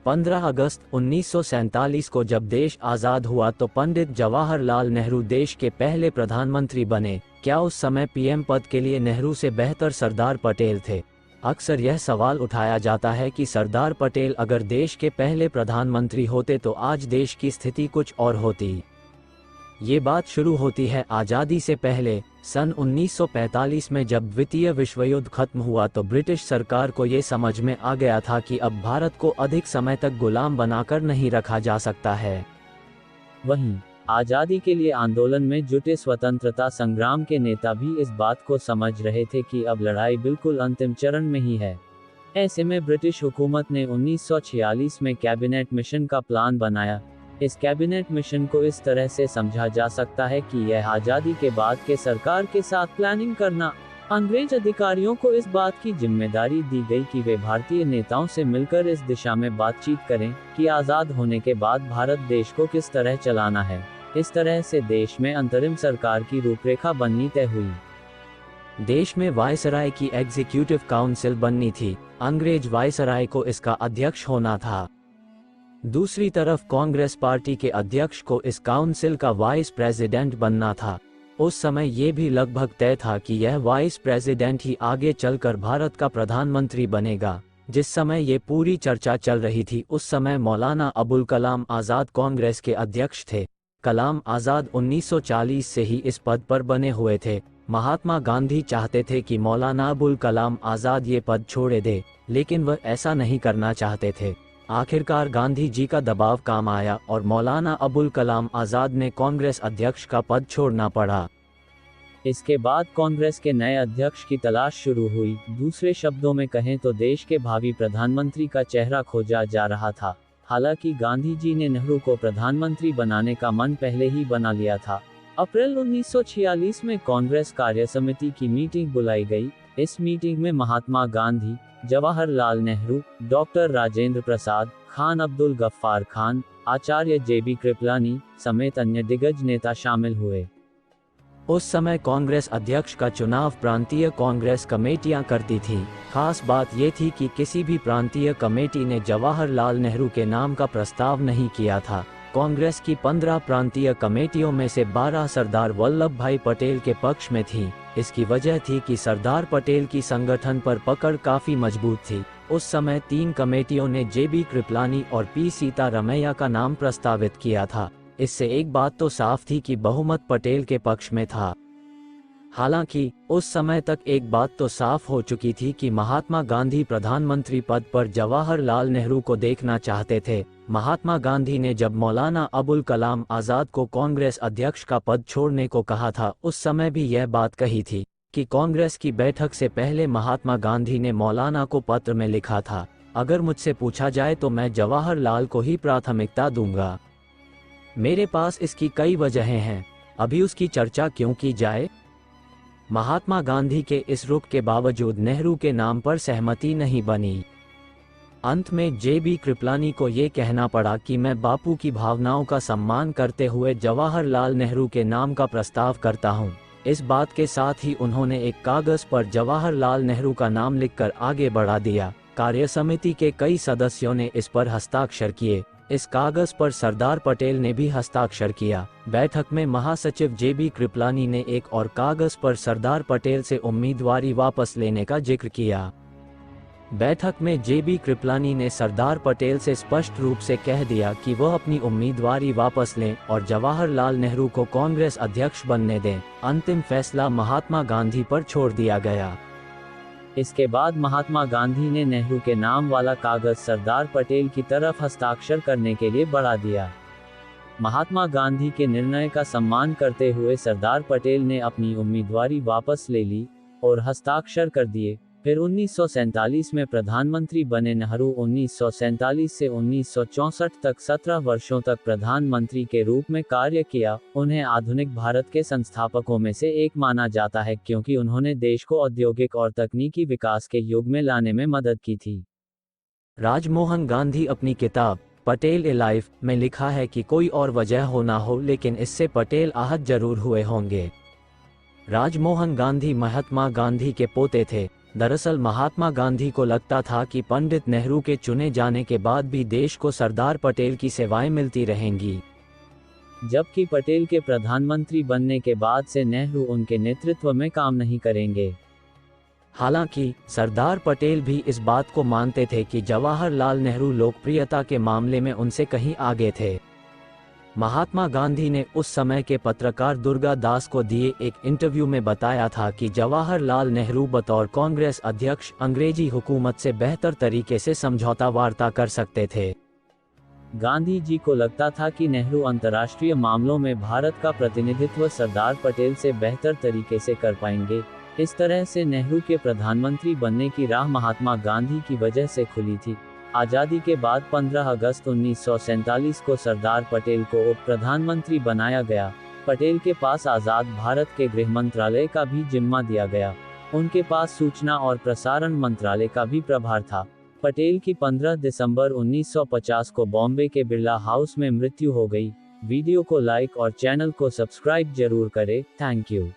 15 अगस्त 1947 को जब देश आज़ाद हुआ तो पंडित जवाहरलाल नेहरू देश के पहले प्रधानमंत्री बने। क्या उस समय पीएम पद के लिए नेहरू से बेहतर सरदार पटेल थे? अक्सर यह सवाल उठाया जाता है कि सरदार पटेल अगर देश के पहले प्रधानमंत्री होते तो आज देश की स्थिति कुछ और होती। ये बात शुरू होती है आज़ादी से पहले। सन 1945 में जब द्वितीय विश्व युद्ध खत्म हुआ तो ब्रिटिश सरकार को ये समझ में आ गया था कि अब भारत को अधिक समय तक गुलाम बनाकर नहीं रखा जा सकता है। वहीं आज़ादी के लिए आंदोलन में जुटे स्वतंत्रता संग्राम के नेता भी इस बात को समझ रहे थे कि अब लड़ाई बिल्कुल अंतिम चरण में ही है। ऐसे में ब्रिटिश हुकूमत ने 1946 में कैबिनेट मिशन का प्लान बनाया। इस कैबिनेट मिशन को इस तरह से समझा जा सकता है कि यह आज़ादी के बाद के सरकार के साथ प्लानिंग करना। अंग्रेज अधिकारियों को इस बात की जिम्मेदारी दी गई कि वे भारतीय नेताओं से मिलकर इस दिशा में बातचीत करें कि आज़ाद होने के बाद भारत देश को किस तरह चलाना है। इस तरह से देश में अंतरिम सरकार की रूपरेखा बननी तय हुई। देश में वायसराय की एग्जीक्यूटिव काउंसिल बननी थी। अंग्रेज वायसराय को इसका अध्यक्ष होना था। दूसरी तरफ कांग्रेस पार्टी के अध्यक्ष को इस काउंसिल का वाइस प्रेसिडेंट बनना था। उस समय ये भी लगभग तय था कि यह वाइस प्रेसिडेंट ही आगे चलकर भारत का प्रधानमंत्री बनेगा। जिस समय ये पूरी चर्चा चल रही थी उस समय मौलाना अबुल कलाम आज़ाद कांग्रेस के अध्यक्ष थे। कलाम आज़ाद 1940 से ही इस पद पर बने हुए थे। महात्मा गांधी चाहते थे कि मौलाना अबुल कलाम आज़ाद ये पद छोड़े दे, लेकिन वह ऐसा नहीं करना चाहते थे। आखिरकार गांधी जी का दबाव काम आया और मौलाना अबुल कलाम आज़ाद ने कांग्रेस अध्यक्ष का पद छोड़ना पड़ा। इसके बाद कांग्रेस के नए अध्यक्ष की तलाश शुरू हुई। दूसरे शब्दों में कहें तो देश के भावी प्रधानमंत्री का चेहरा खोजा जा रहा था। हालांकि गांधी जी ने नेहरू को प्रधानमंत्री बनाने का मन पहले ही बना लिया था। अप्रैल 1946 में कांग्रेस कार्य समिति की मीटिंग बुलाई गई। इस मीटिंग में महात्मा गांधी, जवाहरलाल नेहरू, डॉक्टर राजेंद्र प्रसाद, खान अब्दुल गफ्फार खान, आचार्य जेबी कृपलानी समेत अन्य दिग्गज नेता शामिल हुए। उस समय कांग्रेस अध्यक्ष का चुनाव प्रांतीय कांग्रेस कमेटियां करती थीं। खास बात ये थी कि किसी भी प्रांतीय कमेटी ने जवाहरलाल नेहरू के नाम का प्रस्ताव नहीं किया था। कांग्रेस की 15 प्रांतीय कमेटियों में से 12 सरदार वल्लभ भाई पटेल के पक्ष में थीं। इसकी वजह थी कि सरदार पटेल की संगठन पर पकड़ काफी मजबूत थी। उस समय 3 कमेटियों ने जेबी कृपलानी और पी सीतारमैया का नाम प्रस्तावित किया था। इससे एक बात तो साफ थी कि बहुमत पटेल के पक्ष में था। हालांकि उस समय तक एक बात तो साफ हो चुकी थी कि महात्मा गांधी प्रधानमंत्री पद पर जवाहरलाल नेहरू को देखना चाहते थे। महात्मा गांधी ने जब मौलाना अबुल कलाम आज़ाद को कांग्रेस अध्यक्ष का पद छोड़ने को कहा था उस समय भी यह बात कही थी कि कांग्रेस की बैठक से पहले महात्मा गांधी ने मौलाना को पत्र में लिखा था, अगर मुझसे पूछा जाए तो मैं जवाहरलाल को ही प्राथमिकता दूंगा। मेरे पास इसकी कई वजहें हैं, अभी उसकी चर्चा क्यों की जाए। महात्मा गांधी के इस रुख के बावजूद नेहरू के नाम पर सहमति नहीं बनी। अंत में जेबी कृपलानी को ये कहना पड़ा कि मैं बापू की भावनाओं का सम्मान करते हुए जवाहरलाल नेहरू के नाम का प्रस्ताव करता हूँ। इस बात के साथ ही उन्होंने एक कागज पर जवाहरलाल नेहरू का नाम लिखकर आगे बढ़ा दिया। कार्यसमिति के कई सदस्यों ने इस पर हस्ताक्षर किए। इस कागज पर सरदार पटेल ने भी हस्ताक्षर किया। बैठक में महासचिव जेबी कृपलानी ने एक और कागज पर सरदार पटेल से उम्मीदवारी वापस लेने का जिक्र किया। बैठक में जेबी कृपलानी ने सरदार पटेल से स्पष्ट रूप से कह दिया कि वह अपनी उम्मीदवारी वापस लें और जवाहरलाल नेहरू को कांग्रेस अध्यक्ष बनने दें। अंतिम फैसला महात्मा गांधी पर छोड़ दिया गया। इसके बाद महात्मा गांधी ने नेहरू के नाम वाला कागज सरदार पटेल की तरफ हस्ताक्षर करने के लिए बढ़ा दिया। महात्मा गांधी के निर्णय का सम्मान करते हुए सरदार पटेल ने अपनी उम्मीदवारी वापस ले ली और हस्ताक्षर कर दिए। फिर 1947 में प्रधानमंत्री बने नेहरू। 1947 से 1964 तक 17 वर्षों तक प्रधानमंत्री के रूप में कार्य किया। उन्हें आधुनिक भारत के संस्थापकों में से एक माना जाता है क्योंकि उन्होंने देश को औद्योगिक और तकनीकी विकास के युग में लाने में मदद की थी। राजमोहन गांधी अपनी किताब पटेल ए लाइफ में लिखा है कि कोई और वजह हो ना हो लेकिन इससे पटेल आहत जरूर हुए होंगे। राजमोहन गांधी महात्मा गांधी के पोते थे। दरअसल महात्मा गांधी को लगता था कि पंडित नेहरू के चुने जाने के बाद भी देश को सरदार पटेल की सेवाएं मिलती रहेंगी, जबकि पटेल के प्रधानमंत्री बनने के बाद से नेहरू उनके नेतृत्व में काम नहीं करेंगे। हालांकि सरदार पटेल भी इस बात को मानते थे कि जवाहरलाल नेहरू लोकप्रियता के मामले में उनसे कहीं आगे थे। महात्मा गांधी ने उस समय के पत्रकार दुर्गा दास को दिए एक इंटरव्यू में बताया था कि जवाहरलाल नेहरू बतौर कांग्रेस अध्यक्ष अंग्रेजी हुकूमत से बेहतर तरीके से समझौता वार्ता कर सकते थे। गांधी जी को लगता था कि नेहरू अंतर्राष्ट्रीय मामलों में भारत का प्रतिनिधित्व सरदार पटेल से बेहतर तरीके से कर पाएंगे। इस तरह से नेहरू के प्रधानमंत्री बनने की राह महात्मा गांधी की वजह से खुली थी। आज़ादी के बाद 15 अगस्त 1947 को सरदार पटेल को उप प्रधानमंत्री बनाया गया। पटेल के पास आज़ाद भारत के गृह मंत्रालय का भी जिम्मा दिया गया। उनके पास सूचना और प्रसारण मंत्रालय का भी प्रभार था। पटेल की 15 दिसंबर 1950 को बॉम्बे के बिरला हाउस में मृत्यु हो गई। वीडियो को लाइक और चैनल को सब्सक्राइब जरूर करें। Thank you.